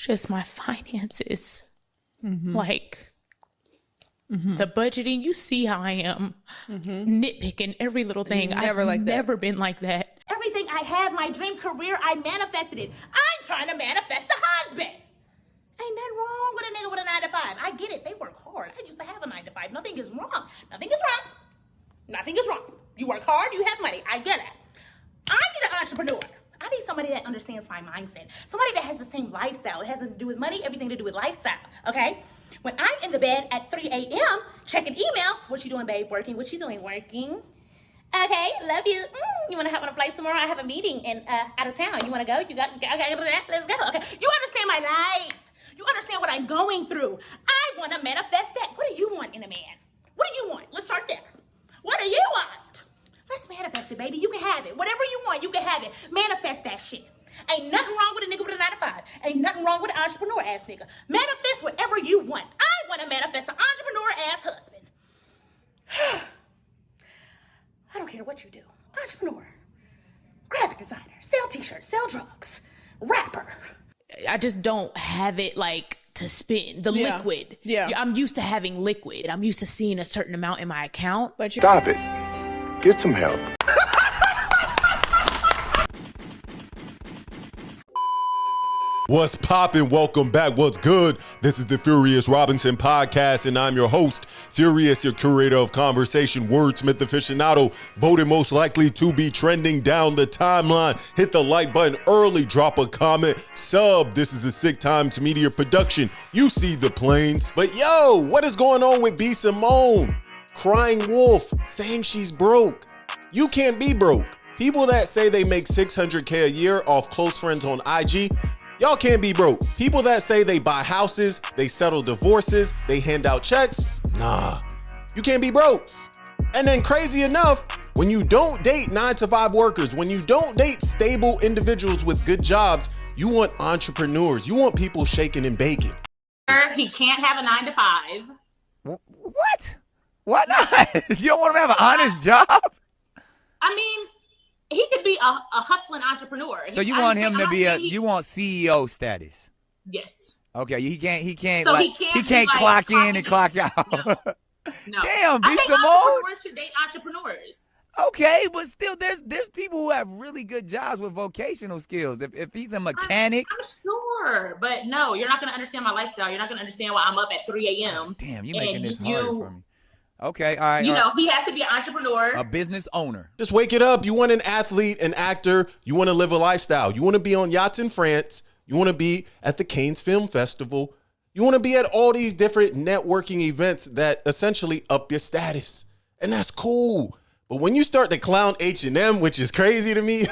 just my finances. Like the budgeting, you see how I am nitpicking every little thing. I've never been like that. Everything I have, my dream career, I manifested it. I'm trying to manifest a husband. Ain't nothing wrong with a nigga with a 9 to 5. I get it. They work hard. I used to have a 9 to 5. Nothing is wrong. Nothing is wrong. Nothing is wrong. You work hard, you have money. I get it. I need an entrepreneur. I need somebody that understands my mindset. Somebody that has the same lifestyle. It has nothing to do with money, everything to do with lifestyle, okay? When I'm in the bed at 3 a.m. checking emails, what you doing, babe? Working. What you doing? Working. Okay, love you. You want to hop on a flight tomorrow? I have a meeting in out of town. You want to go? Okay, let's go. Okay, you understand my life. You understand what I'm going through. I want to manifest that. What do you want in a man? What do you want? Let's start there. What do you want? Let's manifest it, baby. You can have it. Whatever you want, you can have it. Manifest that shit. Ain't nothing wrong with a nigga with a 9 to 5. Ain't nothing wrong with an entrepreneur ass nigga. Manifest whatever you want. I want to manifest an entrepreneur ass husband. I don't care what you do. Entrepreneur, graphic designer, sell t-shirts, sell drugs, rapper. I just don't have it like to spend the liquid. Yeah. I'm used to having liquid. I'm used to seeing a certain amount in my account. But stop it. Get some help. What's poppin'? Welcome back. What's good? This is the Furious Robinson podcast, and I'm your host, Furious, your curator of conversation, wordsmith aficionado, voted most likely to be trending down the timeline. Hit the like button early, drop a comment, sub. This is a Sick Times Media production. You see the planes. But yo, what is going on with B. Simone? Crying wolf, saying she's broke. You can't be broke. People that say they make $600K a year off close friends on IG, y'all can't be broke. People that say they buy houses, they settle divorces, they hand out checks, nah, you can't be broke. And then crazy enough, when you don't date 9 to 5 workers, when you don't date stable individuals with good jobs, you want entrepreneurs. You want people shaking and baking. He can't have a 9 to 5. What? Why not? You don't want him to have an honest job? I mean, he could be a hustling entrepreneur. So you want him to be you want CEO status? Yes. Okay, he can't so like he can't clock in and clock out. No. Damn, I think Simone. entrepreneurs should date entrepreneurs. Okay, but still there's people who have really good jobs with vocational skills. If he's a mechanic. I'm sure, but no, you're not gonna understand my lifestyle. You're not gonna understand why I'm up at 3 a.m. Oh, damn, you're making this hard for me. Okay, all right. You know, he has to be an entrepreneur. A business owner. Just wake it up. You want an athlete, an actor. You want to live a lifestyle. You want to be on yachts in France. You want to be at the Cannes Film Festival. You want to be at all these different networking events that essentially up your status. And that's cool. But when you start to clown H&M, which is crazy to me,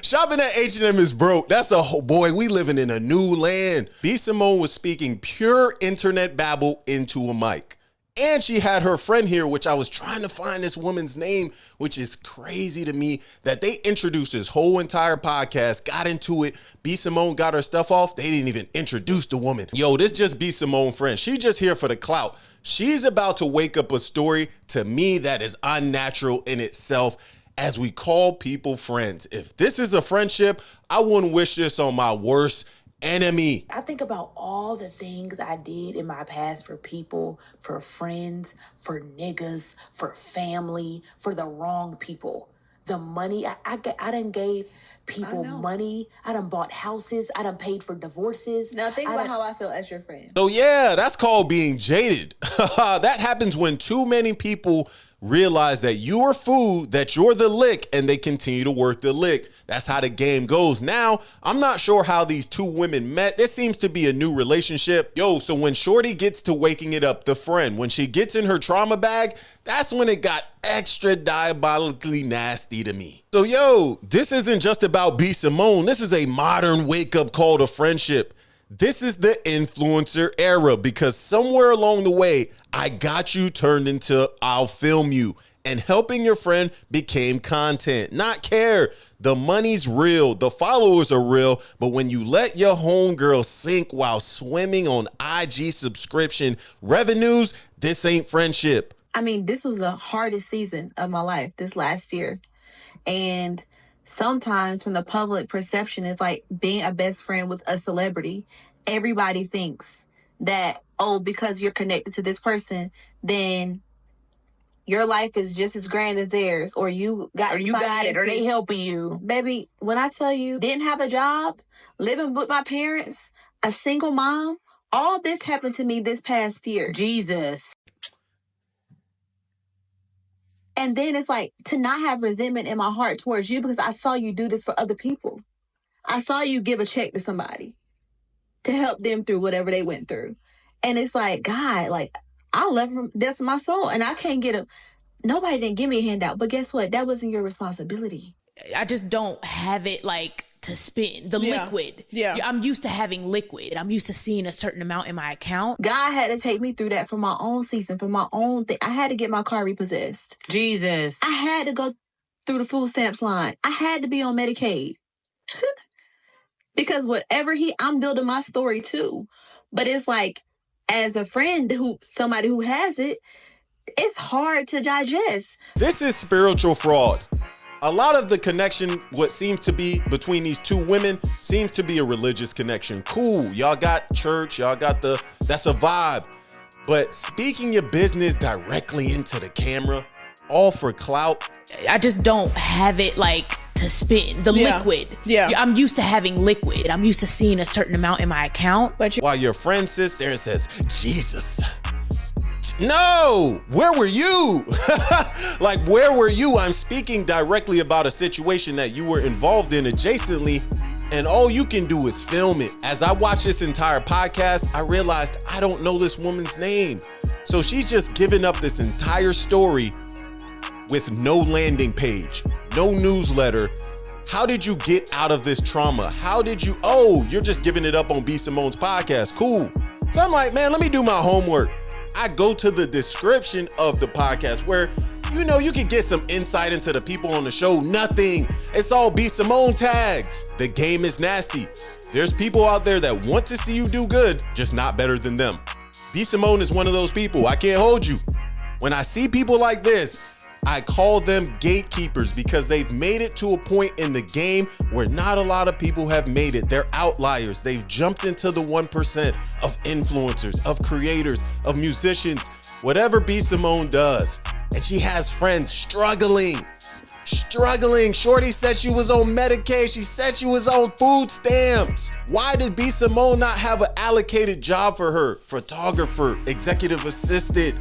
shopping at H&M is broke. That's a whole, boy, we living in a new land. B. Simone was speaking pure internet babble into a mic. And she had her friend here, which I was trying to find this woman's name, which is crazy to me that they introduced this whole entire podcast, got into it. B. Simone got her stuff off. They didn't even introduce the woman. Yo, this just B. Simone friend. She just here for the clout. She's about to wake up a story to me that is unnatural in itself as we call people friends. If this is a friendship, I wouldn't wish this on my worst enemy. I think about all the things I did in my past for people, for friends, for niggas, for family, for the wrong people. The money, I done gave people money. I done bought houses. I done paid for divorces. Now think about how I feel as your friend. So yeah, that's called being jaded. That happens when too many people realize that you are food, that you're the lick, and they continue to work the lick. That's how the game goes. Now, I'm not sure how these two women met. There seems to be a new relationship. Yo, so when Shorty gets to waking it up, the friend, when she gets in her trauma bag, that's when it got extra diabolically nasty to me. So yo, this isn't just about B. Simone. This is a modern wake-up call to friendship. This is the influencer era because somewhere along the way, I got you turned into I'll film you, and helping your friend became content, not care. The money's real, the followers are real, but when you let your homegirl sink while swimming on IG subscription revenues, this ain't friendship. I mean, this was the hardest season of my life this last year. And sometimes from the public perception, it's like being a best friend with a celebrity. everybody thinks that, oh, because you're connected to this person, then your life is just as grand as theirs, or you got it, or they helping you. Baby, when I tell you, didn't have a job, living with my parents, a single mom, all this happened to me this past year. Jesus. And then it's like to not have resentment in my heart towards you because I saw you do this for other people. I saw you give a check to somebody to help them through whatever they went through. And it's like, God, like, I love from that's my soul, and I can't get nobody didn't give me a handout, but guess what? That wasn't your responsibility. I just don't have it like to spend the liquid. Yeah. I'm used to having liquid. I'm used to seeing a certain amount in my account. God had to take me through that for my own season, for my own thing. I had to get my car repossessed. Jesus. I had to go through the food stamps line. I had to be on Medicaid. Because I'm building my story too. But it's like, as a friend somebody who has it, it's hard to digest. This is spiritual fraud. A lot of the connection, what seems to be between these two women, seems to be a religious connection. Cool, y'all got church, that's a vibe. But speaking your business directly into the camera, all for clout. I just don't have it like to spend the liquid. Yeah. I'm used to having liquid. I'm used to seeing a certain amount in my account. But while your friend sits there and says, Jesus. No, where were you? Like, where were you? I'm speaking directly about a situation that you were involved in adjacently, and all you can do is film it. As I watched this entire podcast, I realized I don't know this woman's name. So she's just giving up this entire story with no landing page, no newsletter. How did you get out of this trauma? You're just giving it up on B. Simone's podcast. Cool. So I'm like, man, let me do my homework. I go to the description of the podcast where, you can get some insight into the people on the show. Nothing. It's all B. Simone tags. The game is nasty. There's people out there that want to see you do good, just not better than them. B. Simone is one of those people. I can't hold you. When I see people like this, I call them gatekeepers because they've made it to a point in the game where not a lot of people have made it. They're outliers. They've jumped into the 1% of influencers, of creators, of musicians, whatever B. Simone does. And she has friends struggling. Shorty said she was on Medicaid. She said she was on food stamps. Why did B. Simone not have an allocated job for her? Photographer, executive assistant,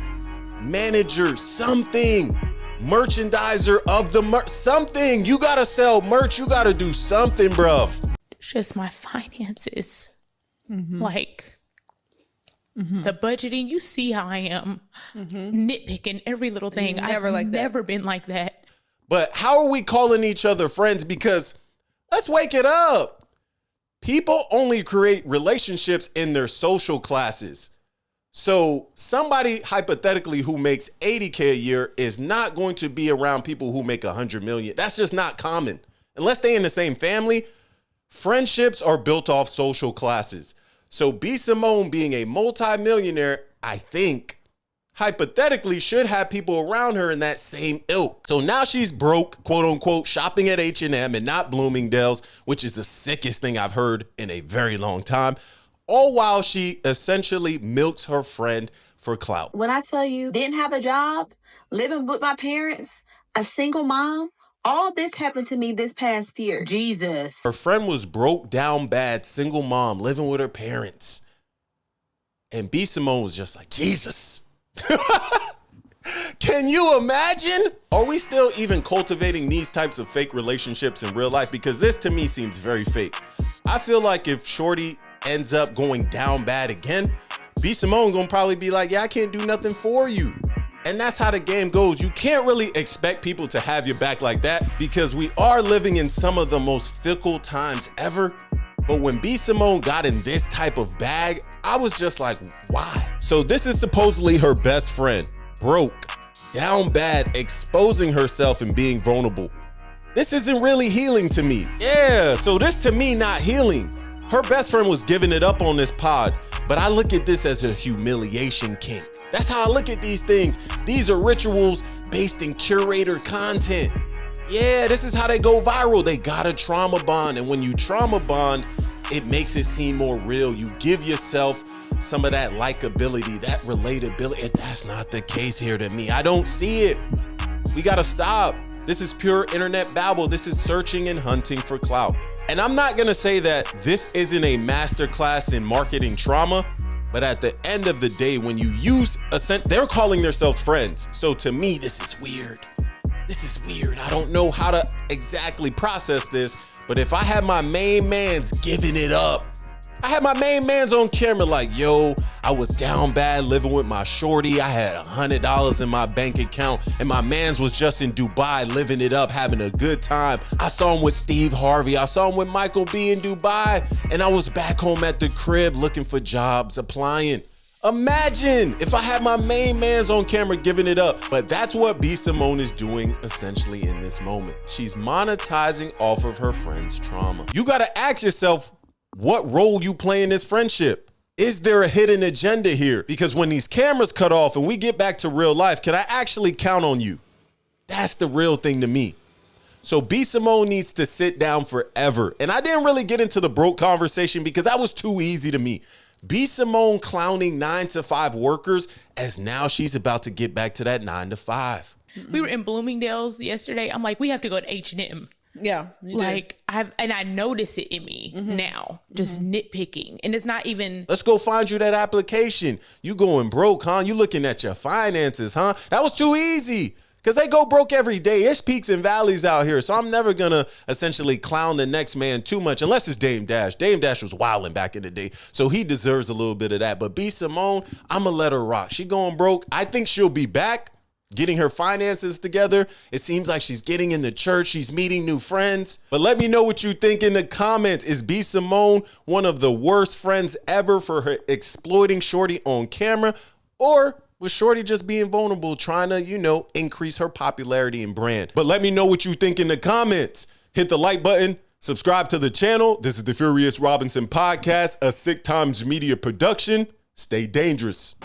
manager, something. Merchandiser of the merch, something. You gotta sell merch. You gotta do something, bruv. It's just my finances. Like, the budgeting. You see how I am nitpicking every little thing. I've never been like that. But how are we calling each other friends? Because let's wake it up. People only create relationships in their social classes. So somebody hypothetically who makes $80K a year is not going to be around people who make $100 million. That's just not common. Unless they in the same family, friendships are built off social classes. So B. Simone being a multimillionaire, I think, hypothetically should have people around her in that same ilk. So now she's broke, quote unquote, shopping at H&M and not Bloomingdale's, which is the sickest thing I've heard in a very long time. All while she essentially milks her friend for clout. When I tell you, didn't have a job, living with my parents, a single mom, all this happened to me this past year. Jesus. Her friend was broke down bad, single mom, living with her parents. And B. Simone was just like, Jesus. Can you imagine? Are we still even cultivating these types of fake relationships in real life? Because this to me seems very fake. I feel like if Shorty ends up going down bad again, B. Simone gonna probably be like, yeah, I can't do nothing for you. And that's how the game goes. You can't really expect people to have your back like that because we are living in some of the most fickle times ever. But when B. Simone got in this type of bag, I was just like, why? So this is supposedly her best friend, broke, down bad, exposing herself and being vulnerable. This isn't really healing to me. Yeah, so this to me not healing. Her best friend was giving it up on this pod, but I look at this as a humiliation kink. That's how I look at these things. These are rituals based in curator content. Yeah, this is how they go viral. They got a trauma bond. And when you trauma bond, it makes it seem more real. You give yourself some of that likability, that relatability. That's not the case here to me. I don't see it. We gotta stop. This is pure internet babble. This is searching and hunting for clout. And I'm not gonna say that this isn't a masterclass in marketing trauma, but at the end of the day, when you use they're calling themselves friends. So to me, this is weird. This is weird. I don't know how to exactly process this, but if I had my main mans giving it up, I had my main mans on camera like, yo, I was down bad living with my shorty. I had $100 in my bank account and my mans was just in Dubai living it up, having a good time. I saw him with Steve Harvey. I saw him with Michael B in Dubai. And I was back home at the crib looking for jobs, applying. Imagine if I had my main mans on camera giving it up. But that's what B. Simone is doing essentially in this moment. She's monetizing off of her friend's trauma. You gotta ask yourself, what role you play in this friendship? Is there a hidden agenda here? Because when these cameras cut off and we get back to real life, can I actually count on you? That's the real thing to me. So B. Simone needs to sit down forever. And I didn't really get into the broke conversation because that was too easy to me. B. Simone clowning 9-to-5 workers as now she's about to get back to that 9-to-5. We were in Bloomingdale's yesterday. I'm like, we have to go to H&M. Yeah. Like I notice it in me now, just nitpicking. And it's not even. Let's go find you that application. You going broke, huh? You looking at your finances, huh? That was too easy. Because they go broke every day. It's peaks and valleys out here. So I'm never going to essentially clown the next man too much unless it's Dame Dash. Dame Dash was wilding back in the day. So he deserves a little bit of that. But B. Simone, I'm going to let her rock. She going broke. I think she'll be back getting her finances together. It seems like she's getting in the church. She's meeting new friends. But let me know what you think in the comments. Is B. Simone one of the worst friends ever for her exploiting Shorty on camera? Or was Shorty just being vulnerable, trying to, increase her popularity and brand? But let me know what you think in the comments. Hit the like button, subscribe to the channel. This is the Furious Robinson Podcast, a Sick Times Media production. Stay dangerous.